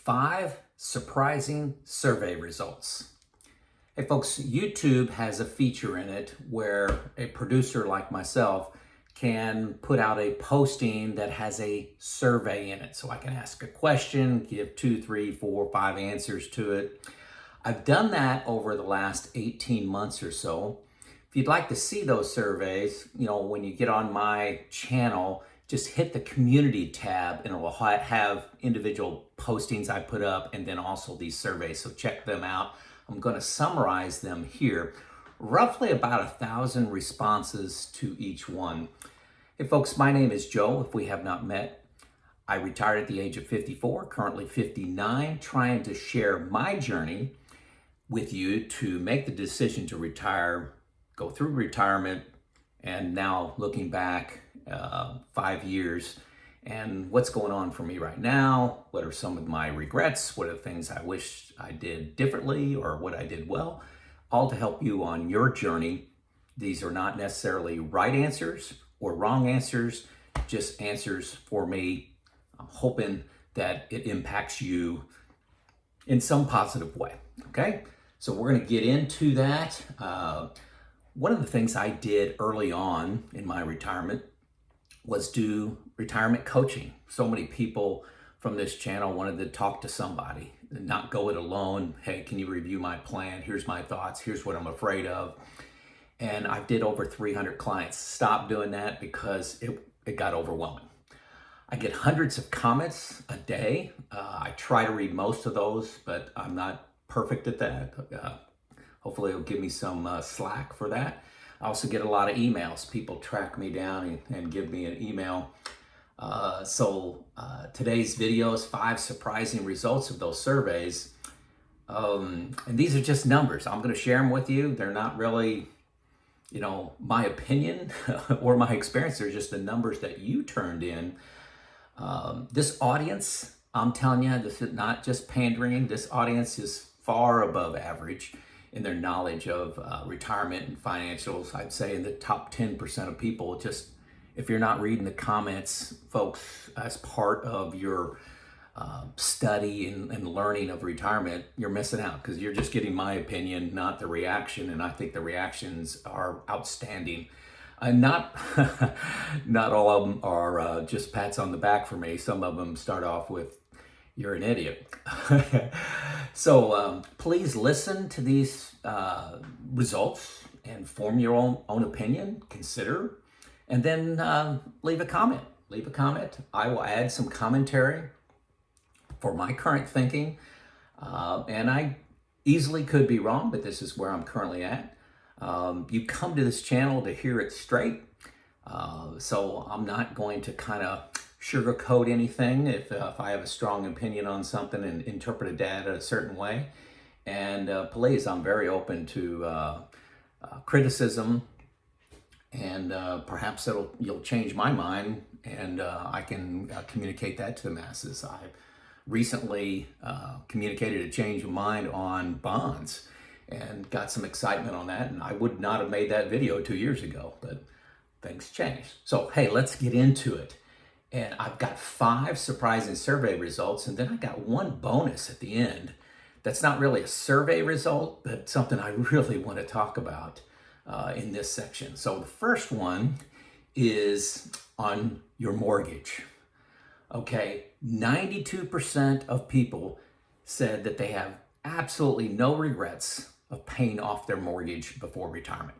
5 surprising survey results. Hey folks, YouTube has a feature in it where a producer like myself can put out a posting that has a survey in it. So I can ask a question, give 2, 3, 4, 5 answers to it. I've done that over the last 18 months or so. If you'd like to see those surveys, when you get on my channel, just hit the community tab and it will have individual postings I put up and then also these surveys. So check them out. I'm going to summarize them here. Roughly about 1,000 responses to each one. Hey folks, my name is Joe, if we have not met. I retired at the age of 54, currently 59, trying to share my journey with you to make the decision to retire, go through retirement, and now looking back 5 years and what's going on for me right now. What are some of my regrets? What are the things I wish I did differently or what I did well? All to help you on your journey. These are not necessarily right answers or wrong answers, just answers for me. I'm hoping that it impacts you in some positive way, okay? So we're gonna get into that. One of the things I did early on in my retirement was do retirement coaching. So many people from this channel wanted to talk to somebody and not go it alone. Hey, can you review my plan? Here's my thoughts. Here's what I'm afraid of. And I did over 300 clients. Stopped doing that because it got overwhelming. I get hundreds of comments a day. I try to read most of those, but I'm not perfect at that. Hopefully it'll give me some slack for that. I also get a lot of emails. People track me down and give me an email. Today's video is 5 surprising results of those surveys. And these are just numbers. I'm going to share them with you. They're not really, my opinion or my experience. They're just the numbers that you turned in. This audience, I'm telling you, this is not just pandering. This audience is far above average in their knowledge of retirement and financials. I'd say in the top 10% of people. Just if you're not reading the comments, folks, as part of your study and learning of retirement, you're missing out because you're just getting my opinion, not the reaction. And I think the reactions are outstanding. Not all of them are just pats on the back for me. Some of them start off with, "You're an idiot." So please listen to these results and form your own opinion, consider, and then leave a comment. Leave a comment. I will add some commentary for my current thinking. And I easily could be wrong, but this is where I'm currently at. You come to this channel to hear it straight. So I'm not going to kind of sugarcoat anything if I have a strong opinion on something and interpret a data a certain way. And please, I'm very open to criticism, and perhaps you'll change my mind, and I can communicate that to the masses. I recently communicated a change of mind on bonds and got some excitement on that, and I would not have made that video 2 years ago, but things changed. So hey, let's get into it. And I've got 5 surprising survey results, and then I got one bonus at the end. That's not really a survey result, but something I really want to talk about in this section. So the first one is on your mortgage. Okay, 92% of people said that they have absolutely no regrets of paying off their mortgage before retirement.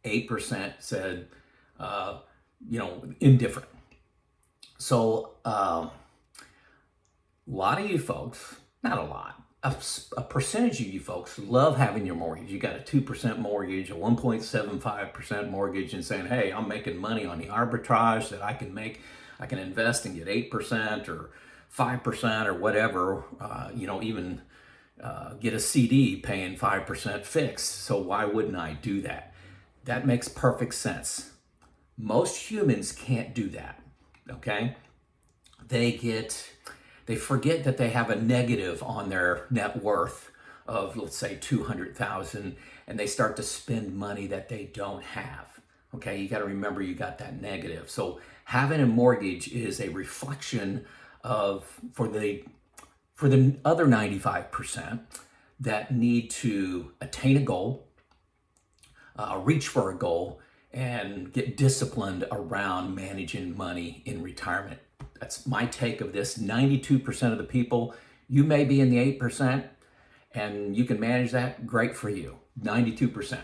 8% said, indifferent. So a lot of you folks, not a lot, a percentage of you folks love having your mortgage. You got a 2% mortgage, a 1.75% mortgage, and saying, hey, I'm making money on the arbitrage that I can make. I can invest and get 8% or 5% or whatever, even get a CD paying 5% fixed. So why wouldn't I do that? That makes perfect sense. Most humans can't do that, okay? They forget that they have a negative on their net worth of, let's say, 200,000, and they start to spend money that they don't have. Okay, you got to remember you got that negative. So having a mortgage is a reflection of, for the For the other 95% that need to attain a goal, reach for a goal, and get disciplined around managing money in retirement. That's my take of this. 92% of the people, you may be in the 8%, and you can manage that, great for you. 92%.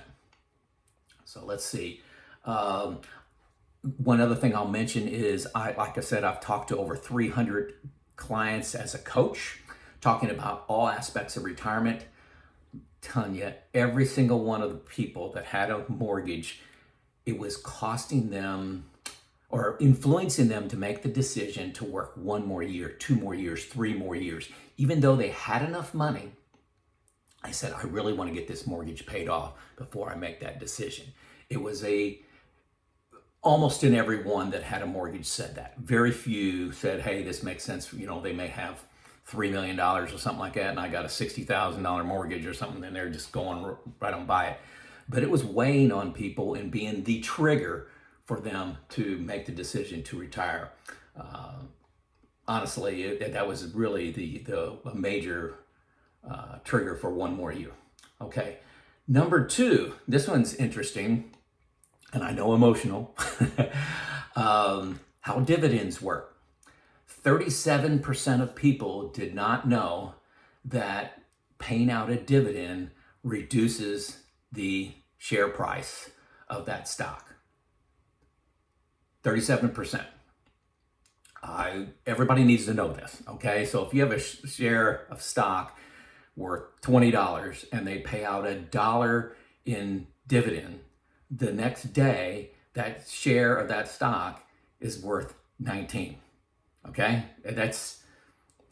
So let's see. One other thing I'll mention is, like I said, I've talked to over 300 clients as a coach, talking about all aspects of retirement. Telling you, every single one of the people that had a mortgage, it was costing them or influencing them to make the decision to work 1 more year, 2 more years, 3 more years. Even though they had enough money, I said, I really want to get this mortgage paid off before I make that decision. It was almost in every one that had a mortgage said that. Very few said, hey, this makes sense. You know, they may have $3 million or something like that, and I got a $60,000 mortgage or something, and they're just going right on by it. But it was weighing on people and being the trigger for them to make the decision to retire. Honestly, that was really the major trigger for 1 more year. Okay, number 2, this one's interesting, and I know emotional. How dividends work. 37% of people did not know that paying out a dividend reduces the share price of that stock. 37%. Everybody needs to know this, okay? So if you have a share of stock worth $20 and they pay out $1 in dividend, the next day that share of that stock is worth 19. Okay, that's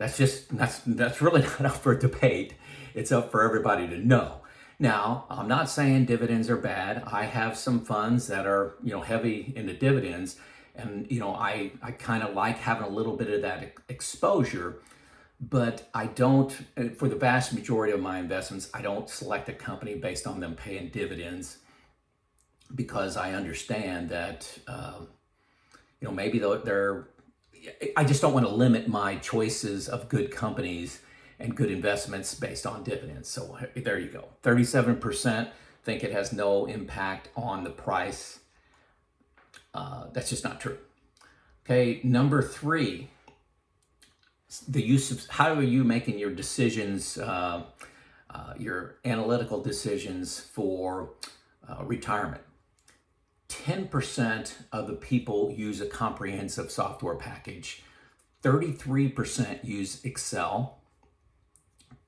really not up for debate. It's up for everybody to know. Now, I'm not saying dividends are bad. I have some funds that are, heavy into dividends, and I kind of like having a little bit of that exposure. But I don't, for the vast majority of my investments, I don't select a company based on them paying dividends, because I understand that maybe I just don't want to limit my choices of good companies and good investments based on dividends. So there you go. 37% think it has no impact on the price. That's just not true. Okay, number 3, the use of, how are you making your decisions, your analytical decisions for retirement? 10% of the people use a comprehensive software package. 33% use Excel.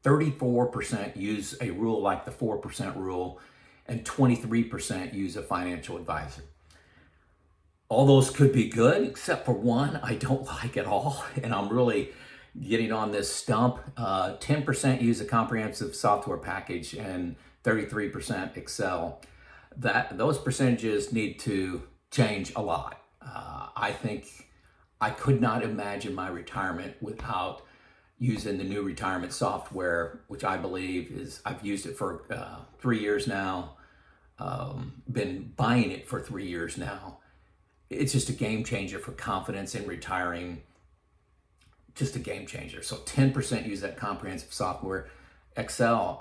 34% use a rule like the 4% rule. And 23% use a financial advisor. All those could be good, except for one I don't like at all. And I'm really getting on this stump. 10% use a comprehensive software package and 33% Excel. Those percentages need to change a lot. I think I could not imagine my retirement without using the new retirement software, which I believe is, I've used it for 3 years now, been buying it for 3 years now. It's just a game changer for confidence in retiring, just a game changer. So 10% use that comprehensive software. Excel,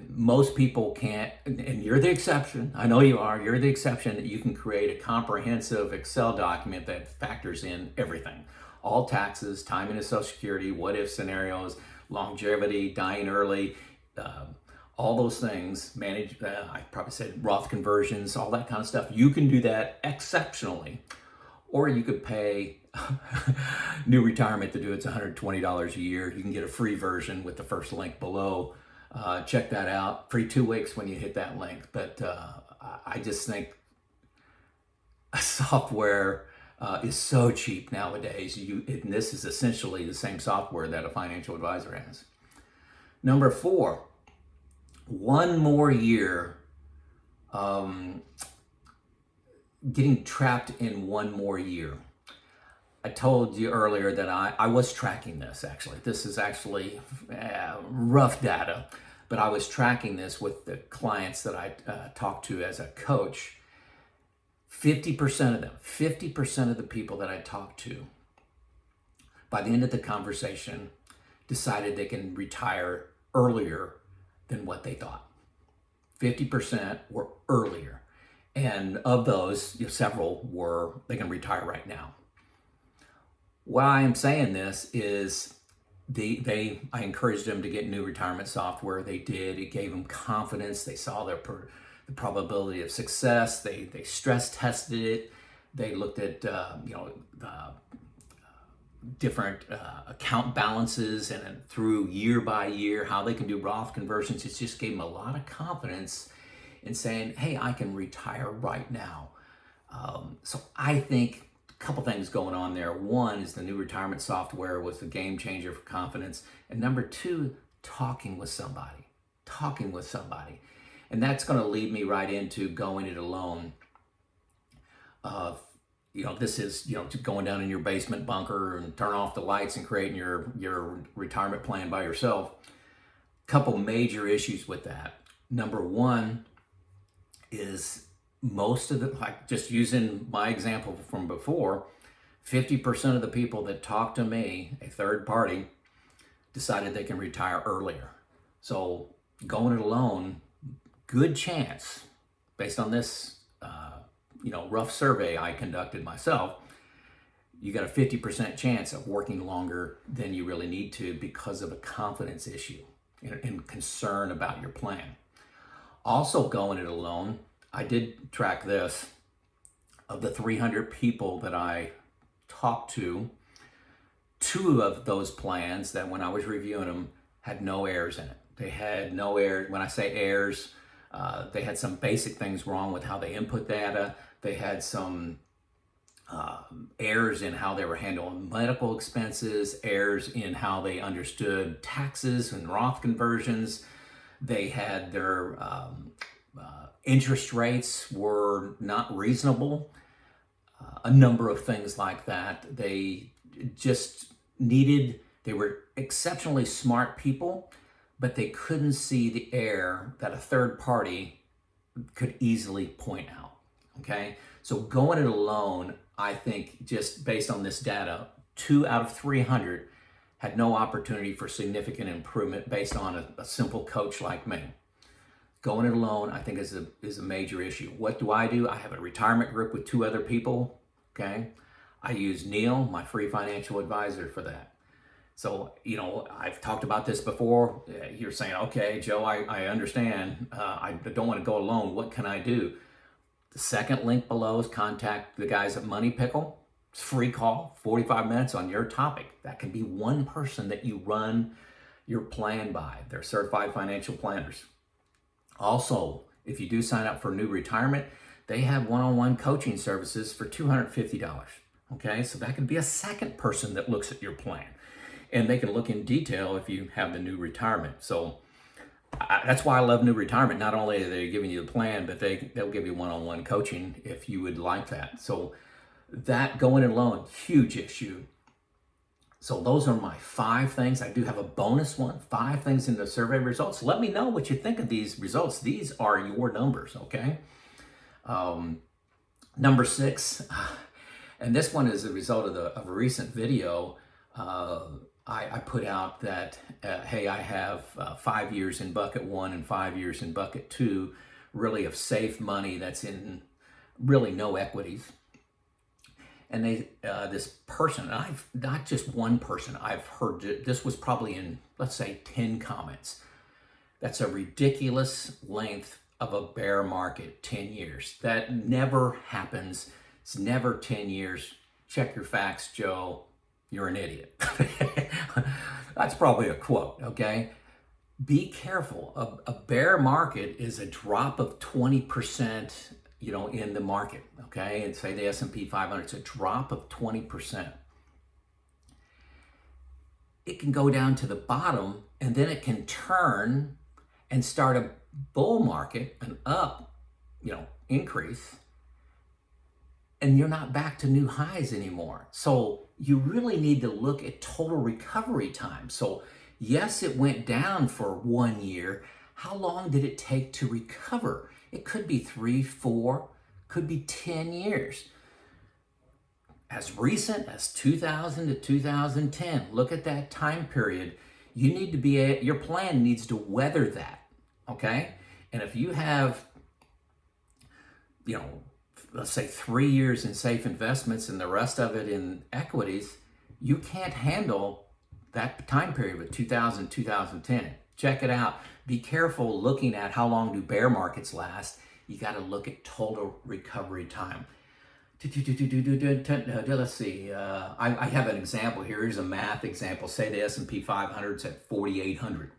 most people can't, and you're the exception. I know you are. You're the exception that you can create a comprehensive Excel document that factors in everything. All taxes, timing of Social Security, what if scenarios, longevity, dying early, all those things, I probably said Roth conversions, all that kind of stuff. You can do that exceptionally. Or you could pay New Retirement to do it. It's $120 a year. You can get a free version with the first link below. Check that out. Free 2 weeks when you hit that link. But I just think software is so cheap nowadays. And this is essentially the same software that a financial advisor has. Number 4, 1 more year. Getting trapped in 1 more year. I told you earlier that I was tracking this, actually. This is actually rough data, but I was tracking this with the clients that I talked to as a coach. 50% of them, 50% of the people that I talked to, by the end of the conversation, decided they can retire earlier than what they thought. 50% were earlier. And of those, several were, they can retire right now. Why I'm saying this is I encouraged them to get new retirement software. They did. It gave them confidence. They saw the probability of success. They stress tested it. They looked at different account balances and through year by year how they can do Roth conversions. It just gave them a lot of confidence in saying, hey, I can retire right now. So I think a couple things going on there. One is the new retirement software was a game changer for confidence. And number two, talking with somebody. And that's going to lead me right into going it alone. This is, going down in your basement bunker and turn off the lights and creating your retirement plan by yourself. Couple major issues with that. Number one is most of the, like just using my example from before, 50% of the people that talk to me, a third party, decided they can retire earlier. So going it alone, good chance, based on this rough survey I conducted myself, you got a 50% chance of working longer than you really need to because of a confidence issue and concern about your plan. Also going it alone, I did track this. Of the 300 people that I talked to, 2 of those plans that when I was reviewing them had no errors in it. They had no errors. When I say errors, they had some basic things wrong with how they input data. They had some errors in how they were handling medical expenses, errors in how they understood taxes and Roth conversions. They had their interest rates were not reasonable. A number of things like that. They were exceptionally smart people, but they couldn't see the error that a third party could easily point out. Okay, so going it alone, I think just based on this data, 2 out of 300 had no opportunity for significant improvement based on a simple coach like me. Going it alone, I think is a major issue. What do? I have a retirement group with 2 other people. Okay, I use Neil, my free financial advisor, for that. So, I've talked about this before. You're saying, okay, Joe, I understand. I don't want to go alone. What can I do? The second link below is contact the guys at Pickle. It's a free call, 45 minutes on your topic. That can be one person that you run your plan by. They're certified financial planners. Also, if you do sign up for new retirement, they have one-on-one coaching services for $250. Okay, so that could be a second person that looks at your plan. And they can look in detail if you have the new retirement. So that's why I love new retirement. Not only are they giving you the plan, but they'll give you one-on-one coaching if you would like that. So that going it alone, huge issue. So those are my 5 things. I do have a bonus one, 5 things in the survey results. Let me know what you think of these results. These are your numbers, okay? Number 6, and this one is a result of a recent video. I put out that, hey, I have 5 years in bucket 1 and 5 years in bucket 2, really of safe money that's in really no equities. And this person, and I've not just one person, I've heard this was probably in, let's say, 10 comments. That's a ridiculous length of a bear market, 10 years. That never happens. It's never 10 years. Check your facts, Joe. You're an idiot. That's probably a quote, okay? Be careful. A bear market is a drop of 20%, in the market, okay? And say the S&P 500, it's a drop of 20%. It can go down to the bottom, and then it can turn and start a bull market, an up, increase, and you're not back to new highs anymore. So you really need to look at total recovery time. So yes, it went down for 1 year. How long did it take to recover? It could be 3, 4, could be 10 years. As recent as 2000 to 2010, look at that time period. You need to be, your plan needs to weather that, okay? And if you have, you know, let's say 3 years in safe investments and the rest of it in equities, you can't handle that time period with 2000, 2010. Check it out. Be careful looking at how long do bear markets last. You got to look at total recovery time. Let's see. I have an example here. Here's a math example. Say the S&P 500 is at 4,800.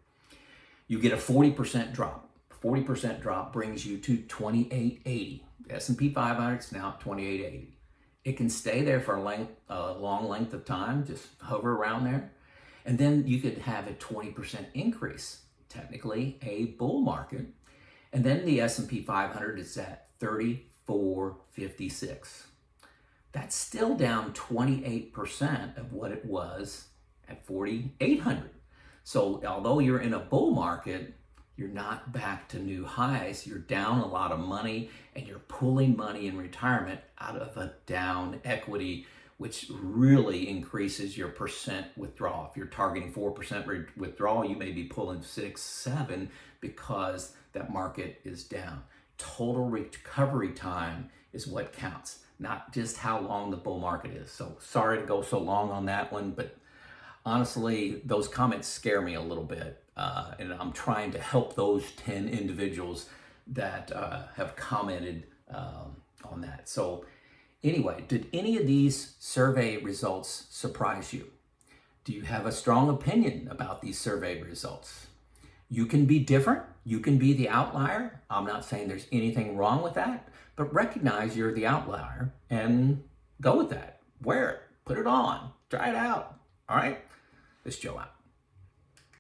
You get a 40% drop. 40% drop brings you to 2880. S&P 500 is now at 2880. It can stay there for a long length of time, just hover around there. And then you could have a 20% increase, technically a bull market. And then the S&P 500 is at 3456. That's still down 28% of what it was at 4,800. So although you're in a bull market, you're not back to new highs. You're down a lot of money, and you're pulling money in retirement out of a down equity, which really increases your percent withdrawal. If you're targeting 4% withdrawal, you may be pulling 6, 7 because that market is down. Total recovery time is what counts, not just how long the bull market is. So sorry to go so long on that one, but honestly, those comments scare me a little bit. And I'm trying to help those 10 individuals that have commented on that. So anyway, did any of these survey results surprise you? Do you have a strong opinion about these survey results? You can be different. You can be the outlier. I'm not saying there's anything wrong with that, but recognize you're the outlier and go with that. Wear it, put it on, try it out. All right? This is Joe out.